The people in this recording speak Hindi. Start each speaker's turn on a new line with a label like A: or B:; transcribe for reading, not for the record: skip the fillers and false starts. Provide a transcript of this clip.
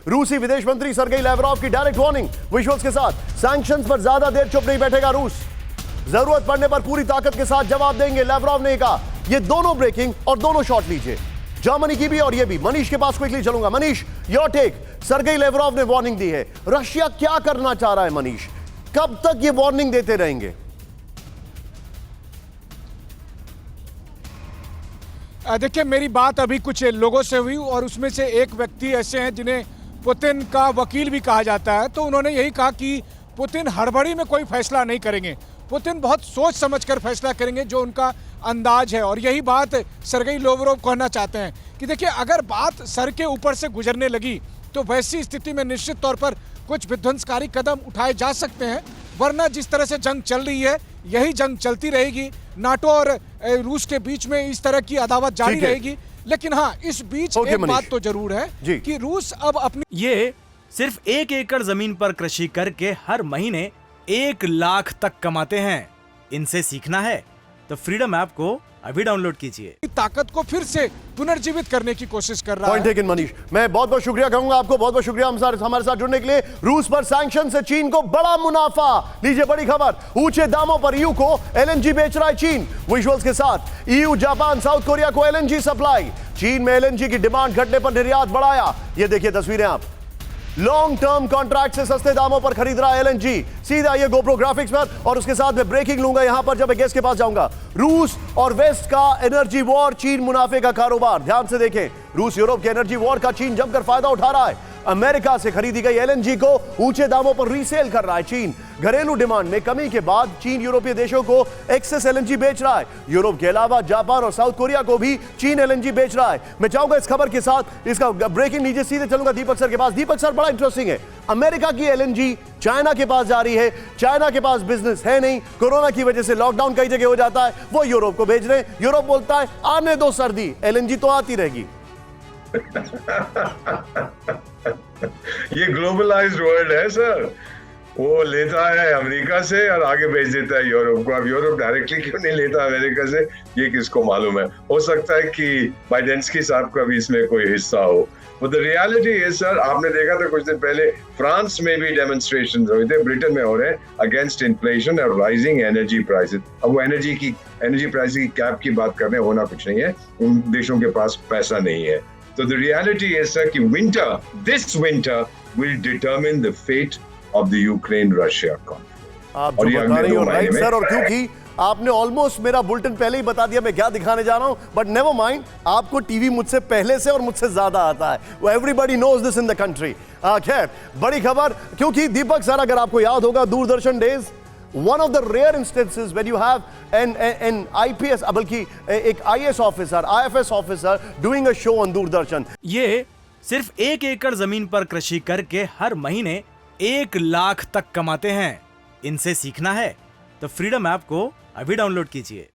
A: रूसी विदेश मंत्री सरगेई लैवरोव की डायरेक्ट वार्निंग विजुअल्स के साथ। सैंक्शंस पर ज्यादा देर चुप नहीं बैठेगा रूस, जरूरत पड़ने पर पूरी ताकत के साथ जवाब देंगे, लैवरोव ने कहा। ये दोनों ब्रेकिंग और दोनों शॉट लीजिए, जर्मनी की भी और ये भी। मनीष के पास क्विकली चलूंगा। Manish, your take. Sergey Lavrov ने वार्निंग दी है, रशिया क्या करना चाह रहा है मनीष? कब तक ये वार्निंग देते रहेंगे?
B: देखिए, मेरी बात अभी कुछ लोगों से हुई और उसमें से एक व्यक्ति ऐसे हैं जिन्हें पुतिन का वकील भी कहा जाता है, तो उन्होंने यही कहा कि पुतिन हड़बड़ी में कोई फैसला नहीं करेंगे, पुतिन बहुत सोच समझकर फैसला करेंगे, जो उनका अंदाज है। और यही बात सरगेई लैवरोव कहना चाहते हैं कि देखिए, अगर बात सर के ऊपर से गुजरने लगी तो वैसी स्थिति में निश्चित तौर पर कुछ विध्वंसकारी कदम उठाए जा सकते हैं, वरना जिस तरह से जंग चल रही है यही जंग चलती रहेगी। नाटो और रूस के बीच में इस तरह की अदावत जारी रहेगी। लेकिन हाँ, इस बीच एक बात तो जरूर है कि रूस अब अपनी
C: ये सिर्फ 1 एकड़ जमीन पर कृषि करके हर महीने 1 लाख तक कमाते हैं। इनसे सीखना है तो फ्रीडम ऐप को अभी डाउनलोड कीजिए।
B: ताकत को फिर से पुनर्जीवित करने की कोशिश कर रहा है।
A: Point taken Manish. मैं बहुत बहुत शुक्रिया कहूंगा आपको, बहुत बहुत शुक्रिया हमारे साथ जुड़ने के लिए। रूस पर सैंक्शन से चीन को बड़ा मुनाफा। लीजिए बड़ी खबर, ऊंचे दामों पर ईयू को एलएनजी बेच रहा है चीन। विजुअल्स के साथ। ईयू, जापान, साउथ कोरिया को एलएनजी सप्लाई। चीन में एलएनजी की डिमांड घटने पर निर्यात बढ़ाया। ये देखिए तस्वीरें आप। लॉन्ग टर्म कॉन्ट्रैक्ट से सस्ते दामों पर खरीद रहा है एलएनजी। सीधा ये गोप्रो ग्राफिक्स पर, और उसके साथ मैं ब्रेकिंग लूंगा यहां पर जब मैं गेस्ट के पास जाऊंगा। रूस और वेस्ट का एनर्जी वॉर, चीन मुनाफे का कारोबार। ध्यान से देखें, रूस यूरोप के एनर्जी वॉर का चीन जमकर फायदा उठा रहा है। अमेरिका से खरीदी गई एलएनजी को ऊंचे दामों पर रीसेल कर रहा है चीन। घरेलू डिमांड में कमी के बाद चीन यूरोपीय देशों को एक्सेस एलएनजी बेच रहा है। यूरोप के अलावा जापान और साउथ कोरिया को भी चीन एलएनजी बेच रहा है। मैं चाहूंगा इस खबर के साथ इसका ब्रेकिंग नीचे सीधे चलूंगा दीपक सर के पास। दीपक सर, बड़ा इंटरेस्टिंग है, अमेरिका की एलएनजी चाइना के पास जा रही है। चाइना के पास बिजनेस है नहीं, कोरोना की वजह से लॉकडाउन कई जगह हो जाता है, वो यूरोप को भेज रहे हैं। यूरोप बोलता है आने दो सर्दी, एलएनजी तो आती रहेगी।
D: ये ग्लोबलाइज्ड वर्ल्ड है सर, वो लेता है अमेरिका से और आगे भेज देता है यूरोप को। अब यूरोप डायरेक्टली क्यों नहीं लेता अमेरिका से, ये किसको मालूम है। हो सकता है कि बाइडेंस्की साहब का भी इसमें कोई हिस्सा हो। But the reality is sir, आपने देखा था कुछ दिन पहले फ्रांस में भी डेमोन्स्ट्रेशन हुए थे, ब्रिटेन में हो रहे हैं, अगेंस्ट इन्फ्लेशन और राइजिंग एनर्जी प्राइसेस। अब वो एनर्जी प्राइस की कैप की बात कर रहे हैं, होना कुछ नहीं है, उन देशों के पास पैसा नहीं है। तो the reality is sir कि this winter will determine the fate of the Ukraine-Russia conflict।
A: आप जो बता रही हो राइट सर, और क्योंकि आपने ऑलमोस्ट मेरा बुलेटिन पहले ही बता दिया मैं क्या दिखाने जा रहा हूं, बट नेवर माइंड, आपको टीवी मुझसे पहले से और मुझसे ज्यादा आता है। वो everybody knows this in the country. खैर, बड़ी खबर, क्योंकि दीपक सर, अगर आपको याद होगा, Doordarshan days, one of the rare instances when you have an IPS, बल्कि एक IAS officer, IFS officer doing a show on Doordarshan.
C: ये सिर्फ 1 एकड़ जमीन पर कृषि करके हर महीने 1 लाख तक कमाते हैं। इनसे सीखना है तो फ्रीडम ऐप को अभी डाउनलोड कीजिए।